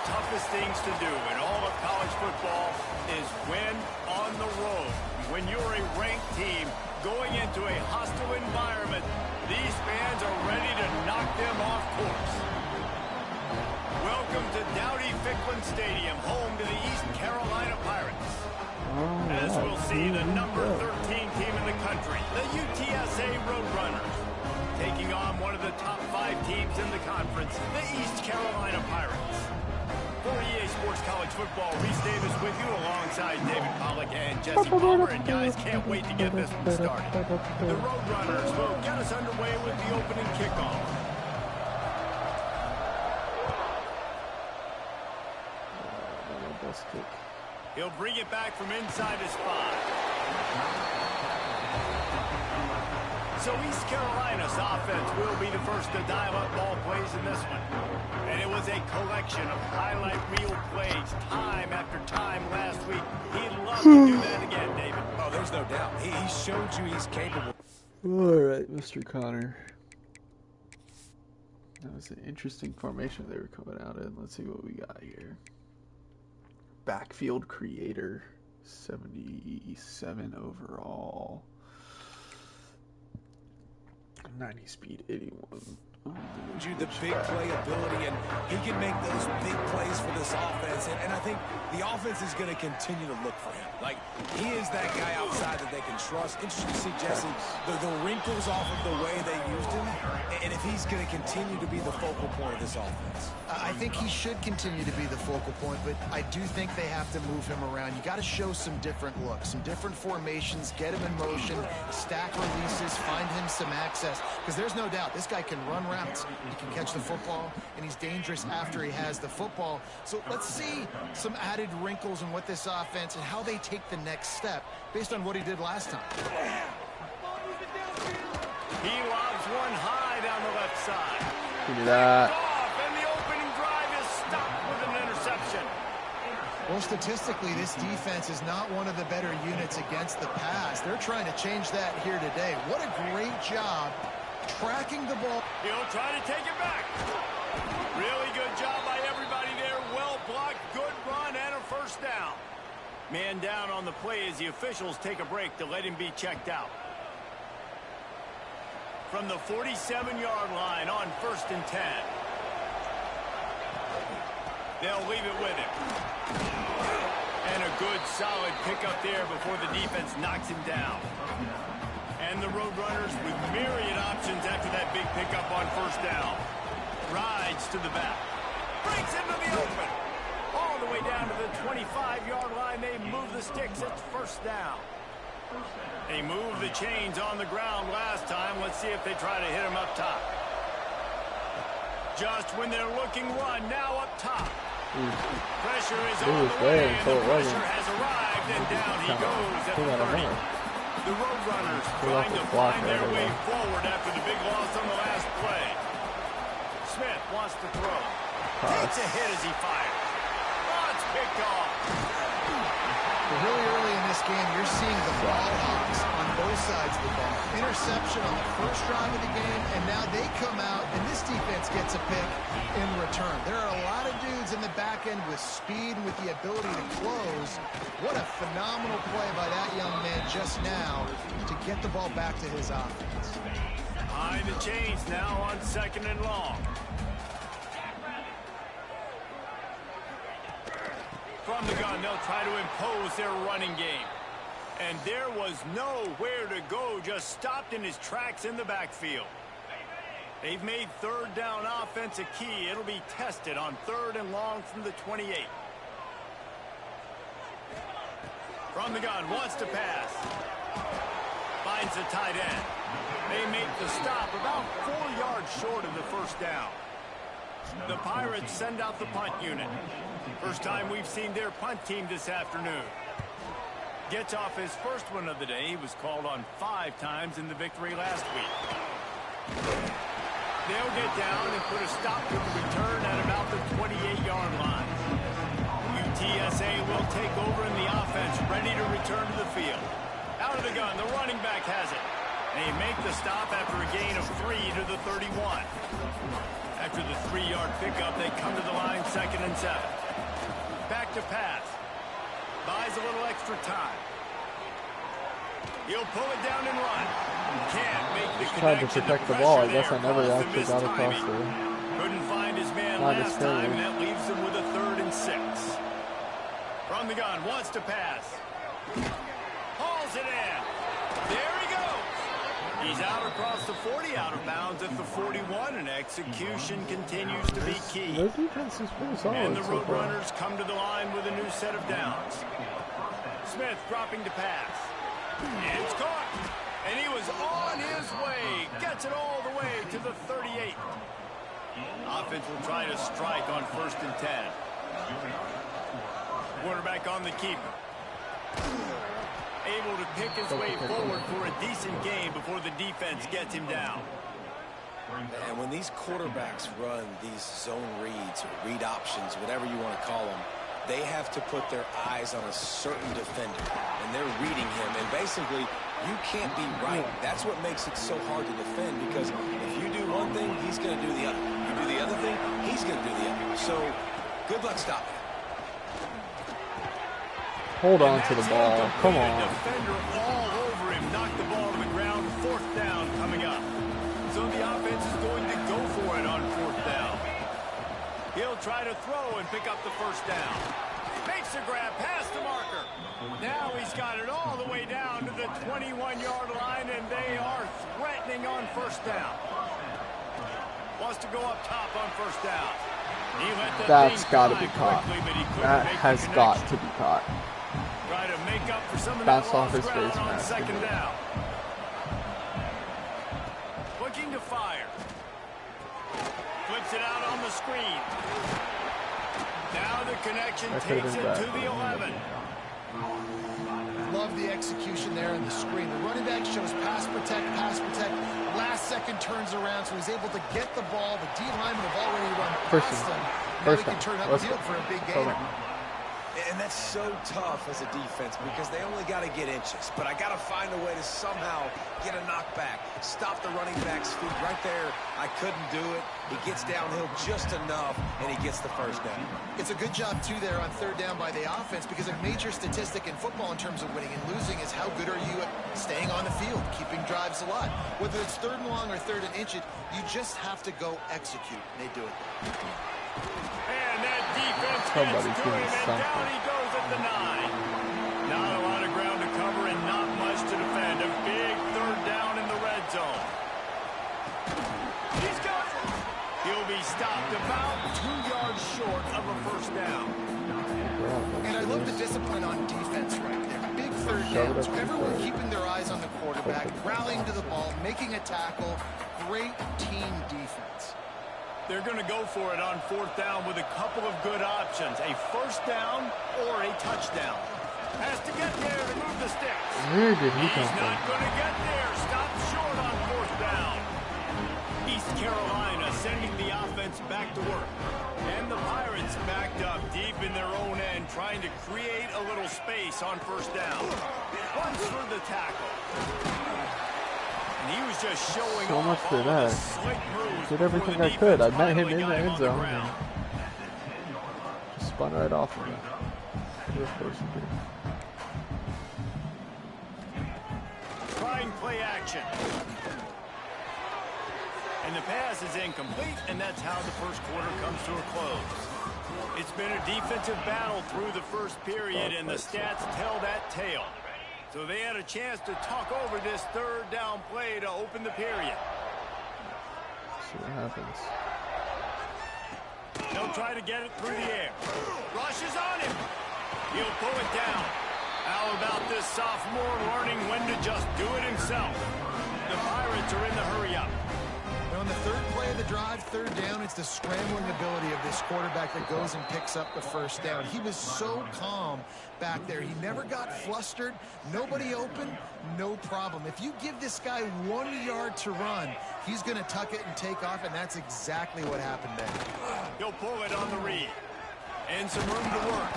toughest things to do in all of college football is win on the road. When you're a ranked team going into a hostile environment, these fans are ready to knock them off course. Welcome to Dowdy-Ficklin Stadium, home to the East Carolina Pirates. As we'll see, the number 13 team in the country, the UTSA Roadrunners, taking on one of the top 5 teams in the conference, the East Carolina Pirates. For EA Sports College Football, Reese Davis with you alongside David Pollack and Jesse Palmer. And guys, can't wait to get this one started. The Roadrunners will get us underway with the opening kickoff. He'll bring it back from inside his 5. So East Carolina's offense will be the first to dial up ball plays in this one. And it was a collection of highlight reel plays time after time last week. He'd love to do that again, David. Oh, there's no doubt. He showed you he's capable. All right, Mr. Connor. That was an interesting formation they were coming out in. Let's see what we got here. Backfield creator, 77 overall. 90 speed, 81. The big playability, and he can make those big plays for this offense. And I think the offense is going to continue to look for him. Like, he is that guy outside that they can trust. Interesting to see, Jesse, the wrinkles off of the way they used him, and if he's going to continue to be the focal point of this offense. I think he should continue to be the focal point, but I do think they have to move him around. You got to show some different looks, some different formations, get him in motion, stack releases, find him some access, because there's no doubt this guy can run routes, he can catch the football, and he's dangerous after he has the football. So let's see some added wrinkles in what this offense and how they take the next step based on what he did last time. He lobs one high down the left side. Give me that. And the opening drive is stopped with an interception. Well, statistically, this defense is not one of the better units against the pass. They're trying to change that here today. What a great job tracking the ball. He'll try to take it back. Really good job by everybody there. Well blocked, good run, and a first down. Man down on the play as the officials take a break to let him be checked out. From the 47-yard line on 1st and 10. They'll leave it with him. And a good, solid pickup there before the defense knocks him down. And the Roadrunners with myriad options after that big pickup on 1st down. Rides to the back. Breaks into the open. All the way down to the 25-yard line. They move the sticks. It's 1st down. They moved the chains on the ground last time. Let's see if they try to hit him up top. Just when they're looking run, now up top. Pressure is on the way, and the pressure has arrived, and down he goes at the 30. The Roadrunners trying to find their way forward after the big loss on the last play. Smith wants to throw. Takes a hit as he fires. Oh, it's picked off. Really early in this game, you're seeing the ball hawks on both sides of the ball. Interception on the first drive of the game, and now they come out, and this defense gets a pick in return. There are a lot of dudes in the back end with speed, with the ability to close. What a phenomenal play by that young man just now to get the ball back to his offense. High the chains now on 2nd and long. From the gun, they'll try to impose their running game. And there was nowhere to go, just stopped in his tracks in the backfield. They've made 3rd down offense a key. It'll be tested on 3rd and long from the 28. From the gun, wants to pass. Finds the tight end. They make the stop about 4 yards short of the 1st down. The Pirates send out the punt unit. First time we've seen their punt team this afternoon. Gets off his first one of the day. He was called on 5 times in the victory last week. They'll get down and put a stop to the return at about the 28-yard line. UTSA will take over in the offense, ready to return to the field. Out of the gun, the running back has it. They make the stop after a gain of 3 to the 31. After the 3-yard pickup, they come to the line 2nd and 7. Back to pass. Buys a little extra time. He'll pull it down and run. Can't make the connection. Tried to protect the ball. I guess I never actually got across there. Couldn't find his man last time, and that leaves him with a 3rd and 6. From the gun, wants to pass. Hauls it in. There he goes. He's out across the 40, out of bounds at the 41, and execution continues to be key. Their defense is pretty solid. And the Roadrunners come to the line with a new set of downs. Smith dropping to pass. It's caught. And he was on his way. Gets it all the way to the 38. Offense will try to strike on 1st and 10. Quarterback on the keeper. Able to pick his way forward for a decent game before the defense gets him down. And when these quarterbacks run these zone reads or read options, whatever you want to call them, they have to put their eyes on a certain defender, and they're reading him. And basically, you can't be right. That's what makes it so hard to defend, because if you do one thing, he's going to do the other. You do the other thing, he's going to do the other. So, good luck stopping. Hold on to the ball. Come on. Defender all over him. Knocked the ball to the ground. 4th down coming up. So the offense is going to go for it on 4th down. He'll try to throw and pick up the 1st down. Makes a grab past the marker. Now he's got it all the way down to the 21-yard line, and they are threatening on 1st down. Wants to go up top on 1st down. He let that That's got to be caught. That has got to be caught. Try to make up for some of Bounce that off lost his ground face on mask. 2nd down. Looking to fire. Flips it out on the screen. Now the connection takes it to the 11. Love the execution there in the screen. The running back shows pass protect, pass protect. Last second turns around, so he's able to get the ball. The D linemen have already run past him. Now he can turn up the field for a big gain. And that's so tough as a defense, because they only got to get inches. But I got to find a way to somehow get a knockback, stop the running back's feet. Right there, I couldn't do it. He gets downhill just enough, and he gets the 1st down. It's a good job, too, there on 3rd down by the offense, because a major statistic in football in terms of winning and losing is how good are you at staying on the field, keeping drives alive. Whether it's 3rd and long or 3rd and inch, you just have to go execute. And they do it. And that defense gets to him, and down he goes at the 9. Not a lot of ground to cover and not much to defend. A big 3rd down in the red zone. He's got it. He'll be stopped about 2 yards short of a 1st down. And I love the discipline on defense right there. Big 3rd downs. Everyone keeping their eyes on the quarterback, rallying to the ball, making a tackle. Great team defense. They're going to go for it on 4th down with a couple of good options. A 1st down or a touchdown. Has to get there to move the sticks. Where did he come He's from? not going to get there. Stopped short on 4th down. East Carolina sending the offense back to work. And the Pirates backed up deep in their own end, trying to create a little space on 1st down. Runs for the tackle. And he was just showing So much off for all that. the slick moves. Did everything I could. I met him in the end zone and just spun right off of it. Trying play action. And the pass is incomplete, and that's how the 1st quarter comes to a close. It's been a defensive battle through the 1st period, and the stats tell that tale. So they had a chance to talk over this 3rd down play to open the period. See what happens. They'll try to get it through the air. Rushes on him. He'll pull it down. How about this sophomore learning when to just do it himself? The Pirates are in the hurry-up. On the 3rd play of the drive, 3rd down, it's the scrambling ability of this quarterback that goes and picks up the 1st down. He was so calm back there. He never got flustered. Nobody open, no problem. If you give this guy 1 yard to run, he's going to tuck it and take off, and that's exactly what happened there. He'll pull it on the read. And some room to work.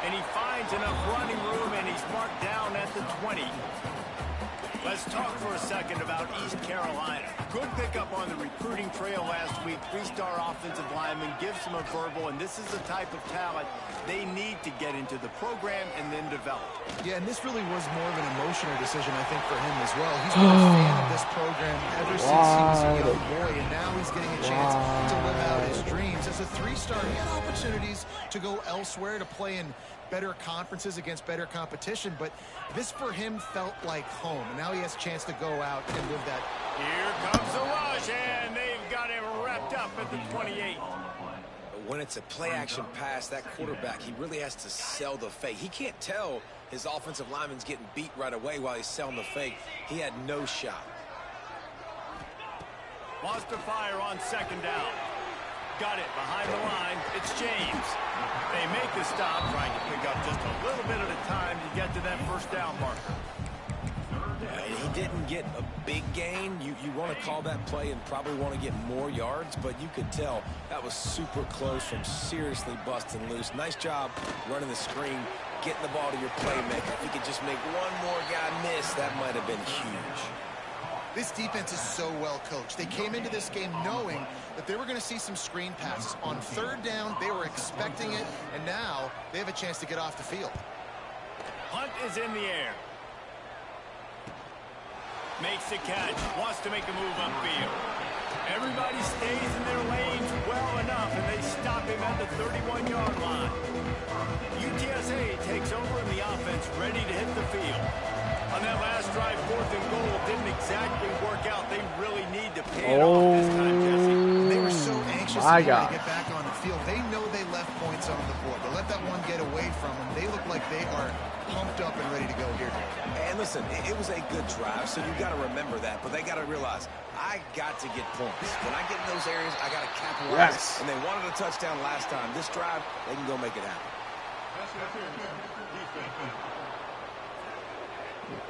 And he finds enough running room, and he's marked down at the 20. Let's talk for a second about East Carolina. Good pickup on the recruiting trail last week. 3-star offensive lineman gives them a verbal, and this is the type of talent they need to get into the program and then develop. Yeah, and this really was more of an emotional decision, I think, for him as well. He's been a fan of this program ever since he was a young boy, and now he's getting a chance to live out his dreams. As a 3-star, he had opportunities to go elsewhere, to play in better conferences against better competition, but this for him felt like home, and now he has a chance to go out and live that. Here comes the rush, and they've got him wrapped up at the 28. When it's a play-action pass, that quarterback, he really has to sell the fake. He can't tell his offensive lineman's getting beat right away while he's selling the fake. He had no shot. Wants to fire on second down. Got it behind the line. It's James. They make the stop, trying to pick up just a little bit at a time to get to that first down marker. He didn't get a big gain. You want to call that play and probably want to get more yards, but you could tell that was super close from seriously busting loose. Nice job running the screen, getting the ball to your playmaker. If you could just make one more guy miss, that might have been huge. This defense is so well coached. They came into this game knowing that they were going to see some screen passes. On third down, they were expecting it, and now they have a chance to get off the field. Hunt is in the air. Makes the catch. Wants to make a move upfield. Everybody stays in their lanes well enough, and they stop him at the 31-yard line. UTSA takes over, and the offense ready to hit the field. On that last drive, 4th and goal didn't exactly work out. They really need to pay it off this time, Jesse. They were so anxious to get back on the field. They know they left points on the board. They let that one get away from them. They look like they are pumped up and ready to go here. And listen, it was a good drive, so you got to remember that. But they got to realize, I got to get points. When I get in those areas, I got to capitalize. Yes. And they wanted a touchdown last time. This drive, they can go make it happen.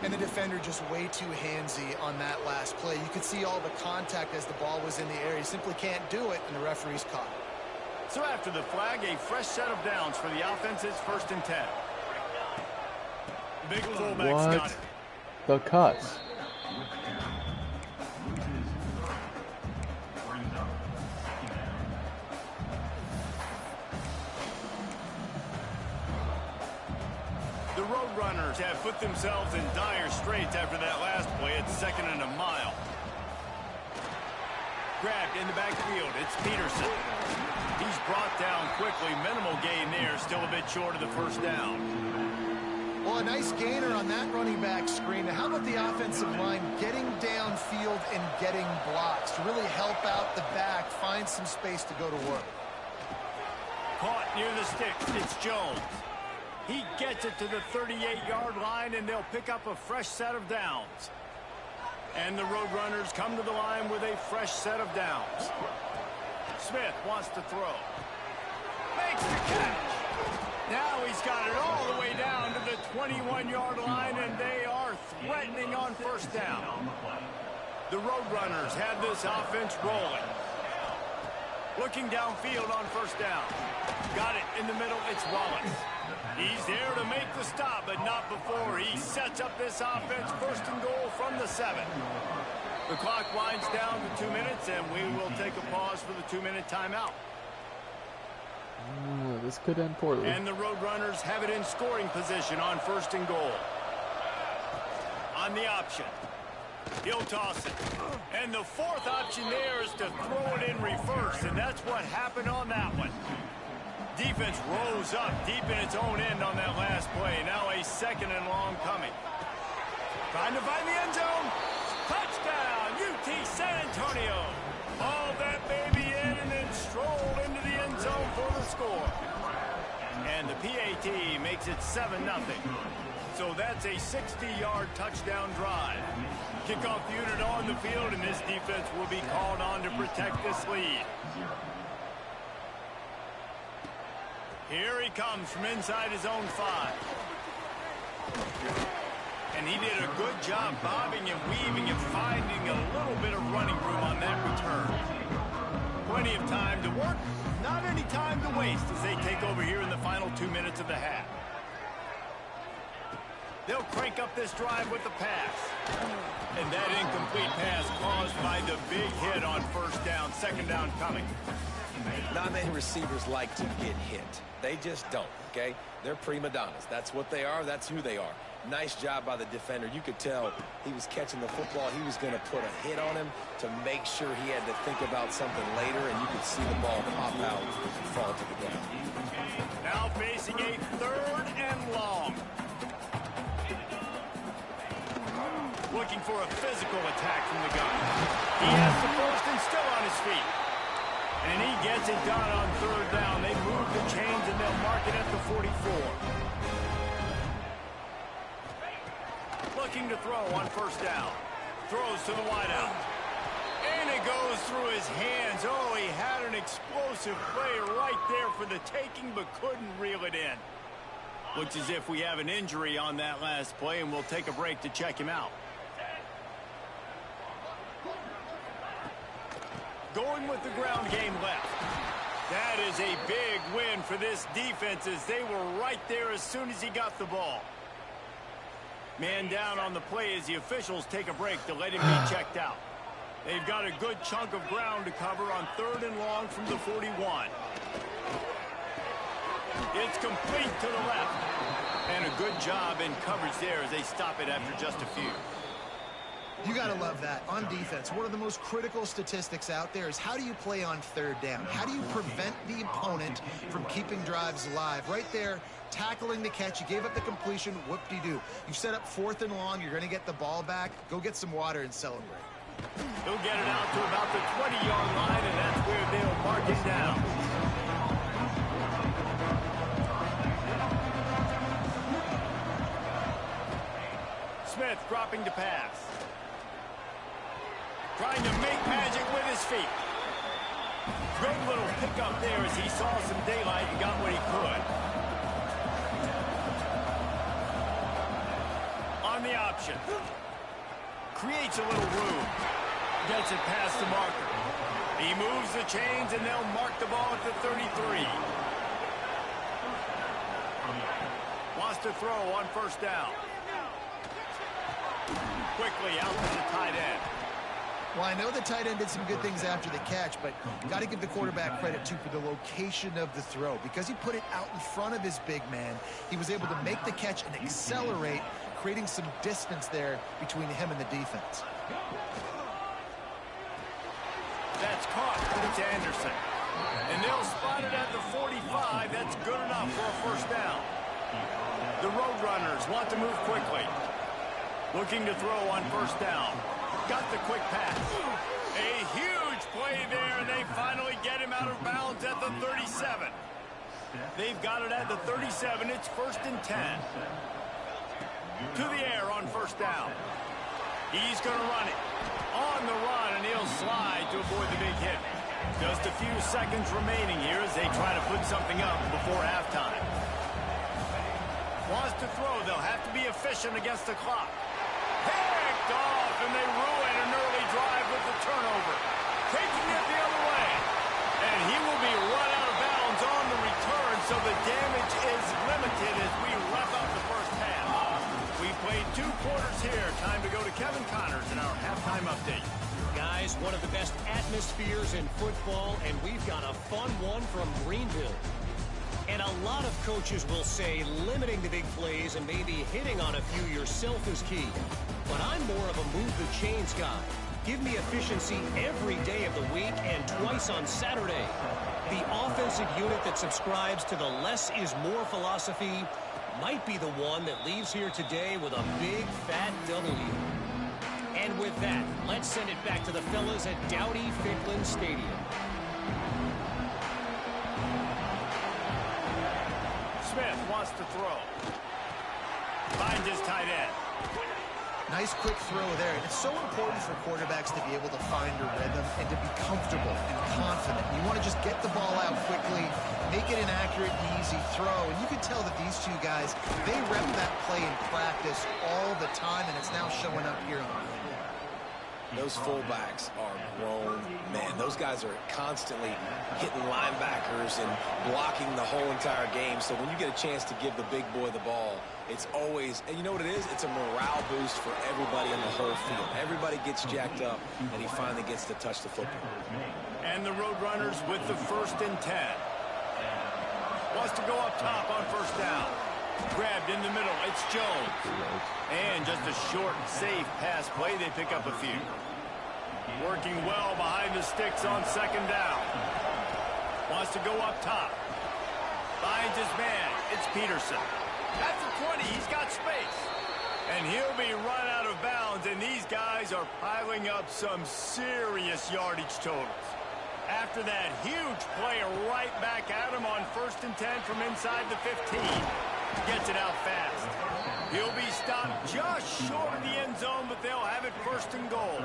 And the defender just way too handsy on that last play. You could see all the contact as the ball was in the air. He simply can't do it, and the referee's caught it. So after the flag, a fresh set of downs for the offense's 1st and 10. Big fullback's got it. The cuts. The Roadrunners have put themselves in dire straits after that last play at 2nd and a mile. Grabbed in the backfield. It's Peterson. He's brought down quickly. Minimal gain there. Still a bit short of the first down. Well, a nice gainer on that running back screen. Now, how about the offensive line getting downfield and getting blocks to really help out the back, find some space to go to work? Caught near the sticks. It's Jones. He gets it to the 38-yard line, and they'll pick up a fresh set of downs. And the Roadrunners come to the line with a fresh set of downs. Smith wants to throw. Makes the catch. Now he's got it all the way down to the 21-yard line, and they are threatening on first down. The Roadrunners have this offense rolling. Looking downfield on first down. Got it in the middle. It's Wallace. He's there to make the stop, but not before he sets up this offense. 1st and goal from the 7. The clock winds down to 2 minutes, and we will take a pause for the 2-minute timeout. This could end poorly. And the Roadrunners have it in scoring position on 1st and goal. On the option. He'll toss it. And the 4th option there is to throw it in reverse, and that's what happened on that one. Defense rose up deep in its own end on that last play. Now a 2nd and long coming. Trying to find the end zone. Touchdown, UT San Antonio. Hauled that baby in and then strolled into the end zone for the score. And the PAT makes it 7-0. So that's a 60-yard touchdown drive. Kickoff unit on the field, and this defense will be called on to protect this lead. Here he comes from inside his own 5. And he did a good job bobbing and weaving and finding a little bit of running room on that return. Plenty of time to work, not any time to waste as they take over here in the final 2 minutes of the half. They'll crank up this drive with the pass. And that incomplete pass caused by the big hit on first down. Second down coming. Not many receivers like to get hit. They just don't, okay? They're prima donnas. That's what they are. That's who they are. Nice job by the defender. You could tell he was catching the football. He was going to put a hit on him to make sure he had to think about something later, and you could see the ball pop out and fall to the ground. Now facing a 3rd and long. Looking for a physical attack from the gun. He has the first and still on his feet. And he gets it done on 3rd down. They move the chains and they'll mark it at the 44. Looking to throw on first down. Throws to the wideout. And it goes through his hands. Oh, he had an explosive play right there for the taking, but couldn't reel it in. Looks as if we have an injury on that last play, and we'll take a break to check him out. Going with the ground game left. That is a big win for this defense as they were right there as soon as he got the ball. Man down on the play as the officials take a break to let him be checked out. They've got a good chunk of ground to cover on 3rd and long from the 41. It's complete to the left. And a good job in coverage there as they stop it after just a few. You got to love that. On defense, one of the most critical statistics out there is how do you play on 3rd down? How do you prevent the opponent from keeping drives alive? Right there, tackling the catch. You gave up the completion. Whoop-de-doo. You set up 4th and long. You're going to get the ball back. Go get some water and celebrate. He'll get it out to about the 20-yard line, and that's where they'll mark it down. Smith dropping to pass. Trying to make magic with his feet. Good little pickup there as he saw some daylight and got what he could. On the option. Creates a little room. Gets it past the marker. He moves the chains and they'll mark the ball at the 33. Wants to throw on first down. Quickly out to the tight end. Well, I know the tight end did some good things after the catch, but got to give the quarterback credit, too, for the location of the throw. Because he put it out in front of his big man, he was able to make the catch and accelerate, creating some distance there between him and the defense. That's caught. It's Anderson. And they'll spot it at the 45. That's good enough for a first down. The Roadrunners want to move quickly. Looking to throw on first down. Got the quick pass. A huge play there, and they finally get him out of bounds at the 37. They've got it at the 37. It's 1st and 10. To the air on first down. He's going to run it. On the run, and he'll slide to avoid the big hit. Just a few seconds remaining here as they try to put something up before halftime. Wants to throw. They'll have to be efficient against the clock. Picked off, and they ruin an early drive with the turnover. Taking it the other way. And he will be run out of bounds on the return, so the damage is limited as we wrap up the first half. We played 2 quarters here. Time to go to Kevin Connors in our halftime update. Guys, one of the best atmospheres in football, and we've got a fun one from Greenville. And a lot of coaches will say limiting the big plays and maybe hitting on a few yourself is key. But I'm more of a move the chains guy. Give me efficiency every day of the week and twice on Saturday. The offensive unit that subscribes to the less is more philosophy might be the one that leaves here today with a big fat W. And with that, let's send it back to the fellas at Dowdy-Ficklin Stadium. Smith wants to throw. Finds his tight end. Nice quick throw there. It's so important for quarterbacks to be able to find a rhythm and to be comfortable and confident. You want to just get the ball out quickly, make it an accurate and easy throw. And you can tell that these two guys, they rep that play in practice all the time, and it's now showing up here on the field. Those fullbacks are grown men. Those guys are constantly hitting linebackers and blocking the whole entire game. So when you get a chance to give the big boy the ball, it's always, and you know what it is? It's a morale boost for everybody in the whole field. Everybody gets jacked up, and he finally gets to touch the football. And the Roadrunners with the 1st and 10. Wants to go up top on 1st down. Grabbed in the middle. It's Jones. And just a short, safe pass play. They pick up a few. Working well behind the sticks on 2nd down. Wants to go up top. Finds his man. It's Peterson. That's the 20. He's got space. And he'll be run out of bounds. And these guys are piling up some serious yardage totals. After that huge play right back at him on 1st and 10 from inside the 15. Gets it out fast. He'll be stopped just short of the end zone, but they'll have it 1st and goal.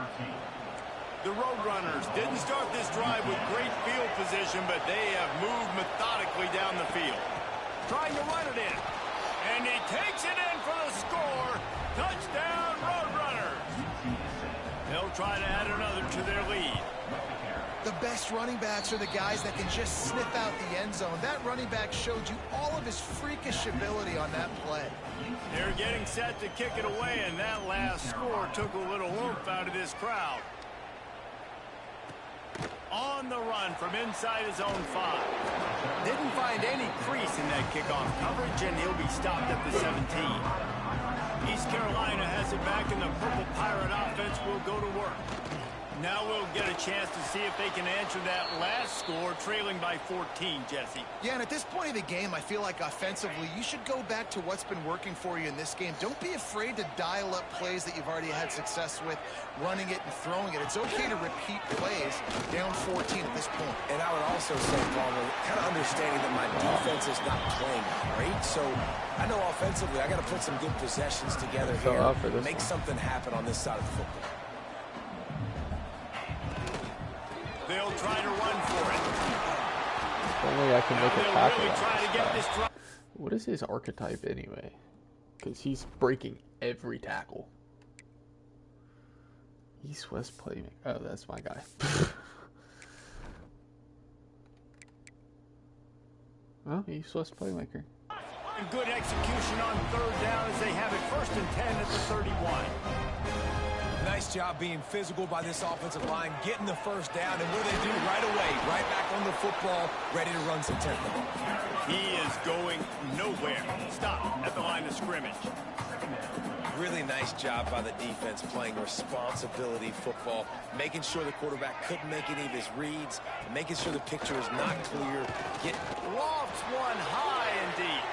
The Roadrunners didn't start this drive with great field position, but they have moved methodically down the field. Trying to run it in. And he takes it in for the score. Touchdown, Roadrunners. They'll try to add another to their lead. The best running backs are the guys that can just sniff out the end zone. That running back showed you all of his freakish ability on that play. They're getting set to kick it away, and that last score took a little oomph out of this crowd. On the run from inside his own 5. Didn't find any crease in that kickoff coverage, and he'll be stopped at the 17. East Carolina has it back, and the Purple Pirate offense will go to work. Now we'll get a chance to see if they can answer that last score, trailing by 14, Jesse. Yeah, and at this point of the game, I feel like offensively, you should go back to what's been working for you in this game. Don't be afraid to dial up plays that you've already had success with, running it and throwing it. It's okay to repeat plays down 14 at this point. And I would also say, Palmer, kind of understanding that my defense is not playing great, so I know offensively I got to put some good possessions together here, make something happen on this side of the football. They'll try to run for it. If only I can make a tackle. Really try to get this drive. What is his archetype anyway? Because he's breaking every tackle. East West playmaker. Oh, that's my guy. Well, East West playmaker. Good execution on 3rd down as they have it 1st and 10 at the 31. Nice job being physical by this offensive line, getting the 1st down, and what do they do right away? Right back on the football, ready to run some tempo. He is going nowhere. Stop at the line of scrimmage. Really nice job by the defense playing responsibility football, making sure the quarterback couldn't make any of his reads, making sure the picture is not clear. Lofts one high and deep.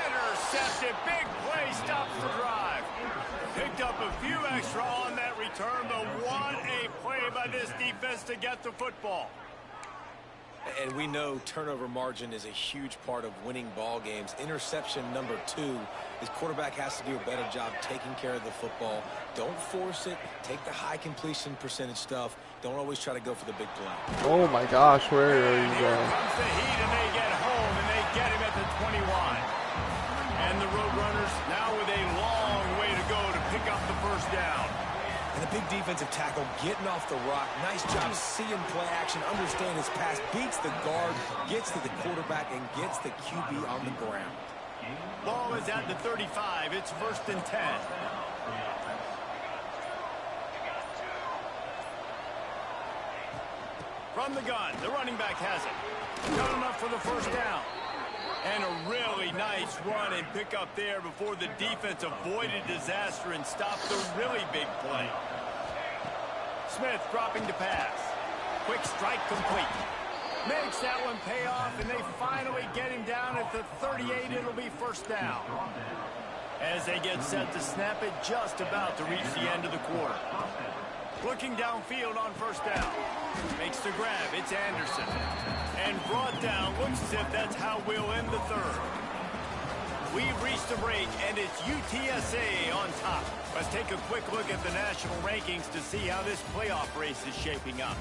Intercepted. Big play stops the drive. Picked up a few extra on that return, but what a play by this defense to get the football. And we know turnover margin is a huge part of winning ball games. Interception number 2. His quarterback has to do a better job taking care of the football. Don't force it. Take the high completion percentage stuff. Don't always try to go for the big play. Oh my gosh, where are you Here going? comes the heat, and they get home, and they get him at the 21. And the Roadrunners now with a long way to go to pick up the 1st down. And the big defensive tackle getting off the rock. Nice job seeing play action, understand his pass, beats the guard, gets to the quarterback, and gets the QB on the ground. Ball is at the 35. It's 1st and 10. From the gun, the running back has it. Got enough for the 1st down. And a really nice run and pick up there before the defense avoided disaster and stopped the really big play. Smith dropping to pass. Quick strike complete. Makes that one pay off, and they finally get him down at the 38. It'll be 1st down. As they get set to snap it, just about to reach the end of the quarter. Looking downfield on 1st down. Makes the grab. It's Anderson. And brought down. Looks as if that's how we'll end the 3rd. We've reached the break, and it's UTSA on top. Let's take a quick look at the national rankings to see how this playoff race is shaping up.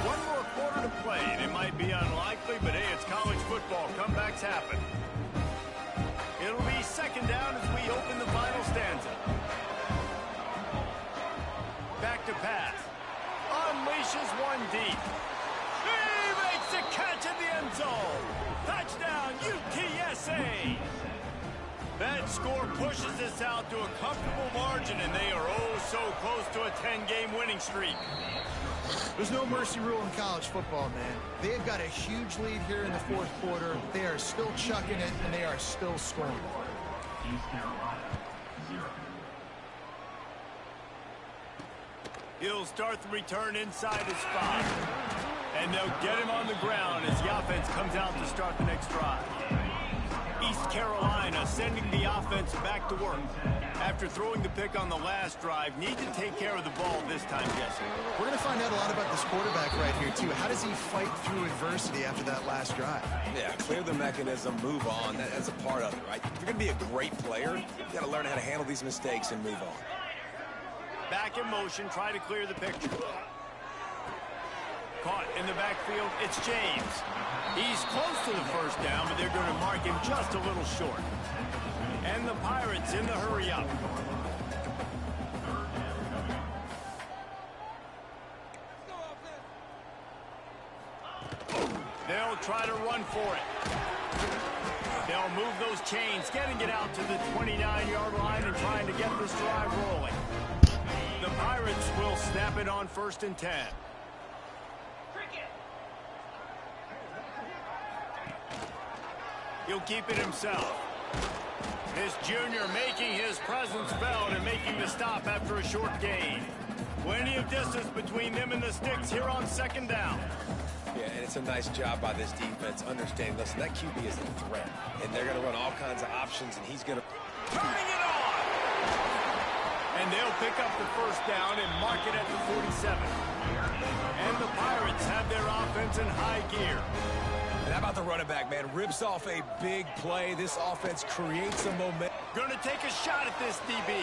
One more quarter to play, and it might be unlikely, but hey, it's college football. Comebacks happen. It'll be second down as we open the final stanza. Back to pass. Unleashes one deep. He makes the catch in the end zone. Touchdown, UTSA. That score pushes us out to a comfortable margin, and they are oh so close to a 10-game winning streak. There's no mercy rule in college football, man. They've got a huge lead here in the fourth quarter. They are still chucking it, and they are still scoring. He'll start the return inside his spot. And they'll get him on the ground as the offense comes out to start the next drive. East Carolina sending the offense back to work. After throwing the pick on the last drive, need to take care of the ball this time, Jesse. We're going to find out a lot about this quarterback right here, too. How does he fight through adversity after that last drive? Yeah, clear the mechanism, move on. That's a part of it, right? If you're going to be a great player, you got to learn how to handle these mistakes and move on. Back in motion, try to clear the picture. Caught in the backfield, it's James. He's close to the first down, but they're going to mark him just a little short. And the Pirates in the hurry up. They'll try to run for it. They'll move those chains, getting it out to the 29-yard line and trying to get this drive rolling. The Pirates will snap it on 1st and 10. He'll keep it himself. This junior making his presence felt and making the stop after a short gain. Plenty of distance between them and the sticks here on 2nd down. Yeah, and it's a nice job by this defense understanding, listen, that QB is a threat. And they're going to run all kinds of options, and he's going to... Turning it on! And they'll pick up the 1st down and mark it at the 47. And the Pirates have their offense in high gear. And how about the running back, man? Rips off a big play. This offense creates a momentum. Going to take a shot at this DB.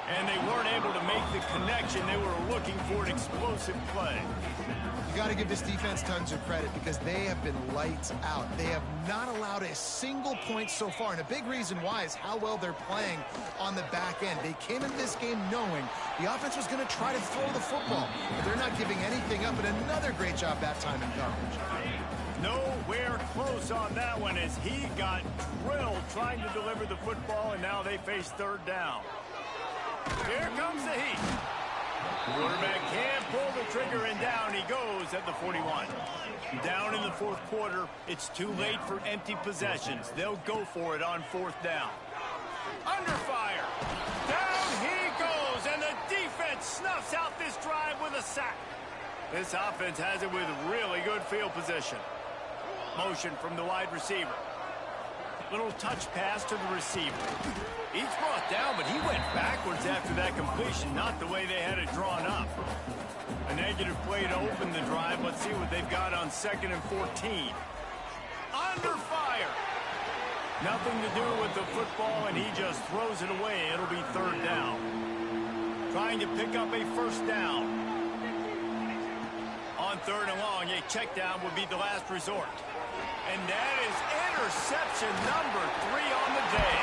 And they weren't able to make the connection. They were looking for an explosive play. You got to give this defense tons of credit because they have been lights out. They have not allowed a single point so far. And a big reason why is how well they're playing on the back end. They came into this game knowing the offense was going to try to throw the football. But they're not giving anything up. And another great job that time in coverage. Nowhere close on that one as he got drilled trying to deliver the football, and now they face 3rd down. Here comes the heat. Quarterback can't pull the trigger, and down he goes at the 41. Down in the 4th quarter, it's too late for empty possessions. They'll go for it on 4th down. Under fire. Down he goes, and the defense snuffs out this drive with a sack. This offense has it with really good field position. Motion from the wide receiver. Little touch pass to the receiver. He's brought down, but he went backwards after that completion, not the way they had it drawn up. A negative play to open the drive. Let's see what they've got on 2nd and 14. Under fire. Nothing to do with the football, and he just throws it away. It'll be 3rd down. Trying to pick up a 1st down. On 3rd and long, a check down would be the last resort. And that is interception number 3 on the day.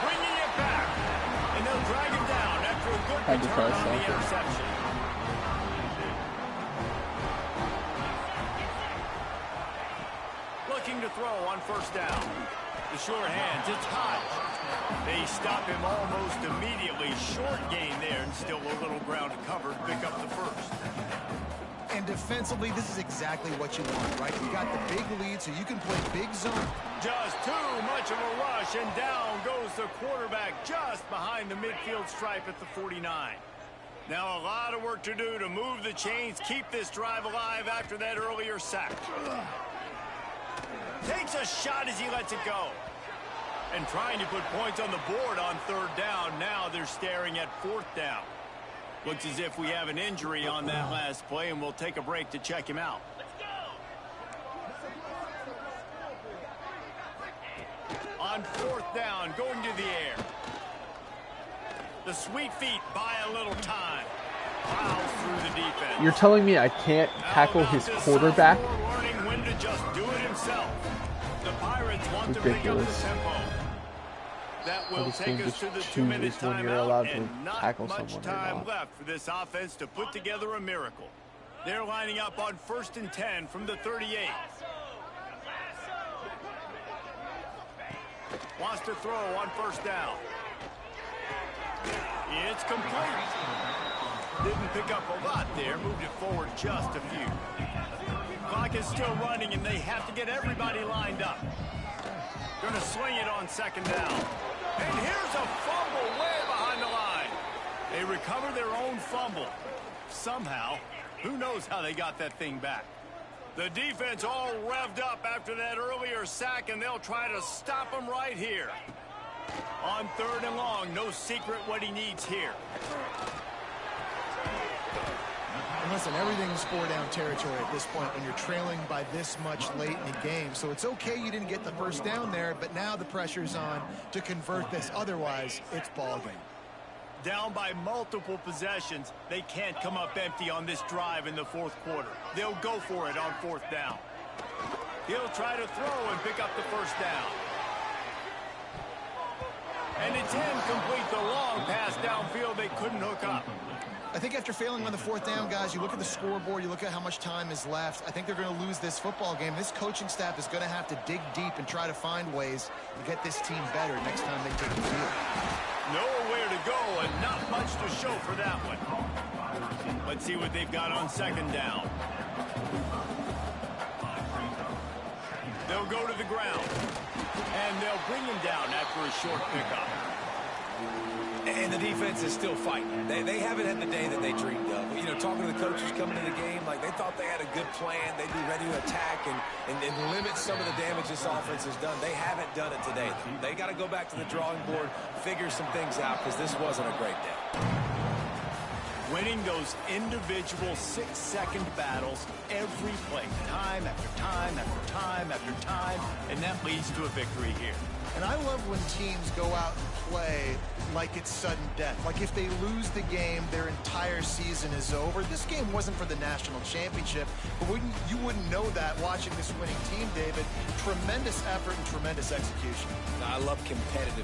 Bringing it back. And they'll drag him down after a good return on the interception. Looking to throw on 1st down. The short hands, it's high. They stop him almost immediately. Short gain there and still a little ground to cover to pick up the 1st. And defensively, this is exactly what you want, right? You got the big lead, so you can play big zone. Just too much of a rush, and down goes the quarterback just behind the midfield stripe at the 49. Now a lot of work to do to move the chains, keep this drive alive after that earlier sack. Takes a shot as he lets it go. And trying to put points on the board on 3rd down. Now they're staring at 4th down. Looks as if we have an injury on that last play, and we'll take a break to check him out. Let's go! On 4th down, going to the air. The sweet feet buy a little time. plows through the defense. You're telling me I can't tackle his quarterback? Learning when to just do it himself. The Pirates want to pick up the tempo. That will take us to the 2-minute timeout, and not much time left for this offense to put together a miracle. They're lining up on 1st and 10 from the 38. Wants to throw on 1st down. It's complete. Didn't pick up a lot there. Moved it forward just a few. Clock is still running, and they have to get everybody lined up. Going to swing it on 2nd down. And here's a fumble way behind the line. They recover their own fumble. Somehow, who knows how they got that thing back. The defense all revved up after that earlier sack, and they'll try to stop him right here. On 3rd and long, no secret what he needs here. And listen, everything's 4-down territory at this point when you're trailing by this much late in the game. So it's okay you didn't get the 1st down there, but now the pressure's on to convert this. Otherwise, it's ball game. Down by multiple possessions, they can't come up empty on this drive in the 4th quarter. They'll go for it on 4th down. He'll try to throw and pick up the 1st down. And it's incomplete. The long pass downfield they couldn't hook up. I think after failing on the 4th down, guys, you look at the scoreboard, you look at how much time is left. I think they're going to lose this football game. This coaching staff is going to have to dig deep and try to find ways to get this team better next time they take the field. Nowhere to go and not much to show for that one. Let's see what they've got on 2nd down. They'll go to the ground. And they'll bring him down after a short pickup. And the defense is still fighting. They haven't had the day that they dreamed of. You know, talking to the coaches coming into the game, like they thought they had a good plan. They'd be ready to attack and limit some of the damage this offense has done. They haven't done it today. They got to go back to the drawing board, figure some things out, because this wasn't a great day. Winning those individual 6-second battles every play, time after time after time after time, and that leads to a victory here. And I love when teams go out and play like it's sudden death. Like if they lose the game, their entire season is over. This game wasn't for the national championship, but you wouldn't know that watching this winning team, David. Tremendous effort and tremendous execution. I love competitive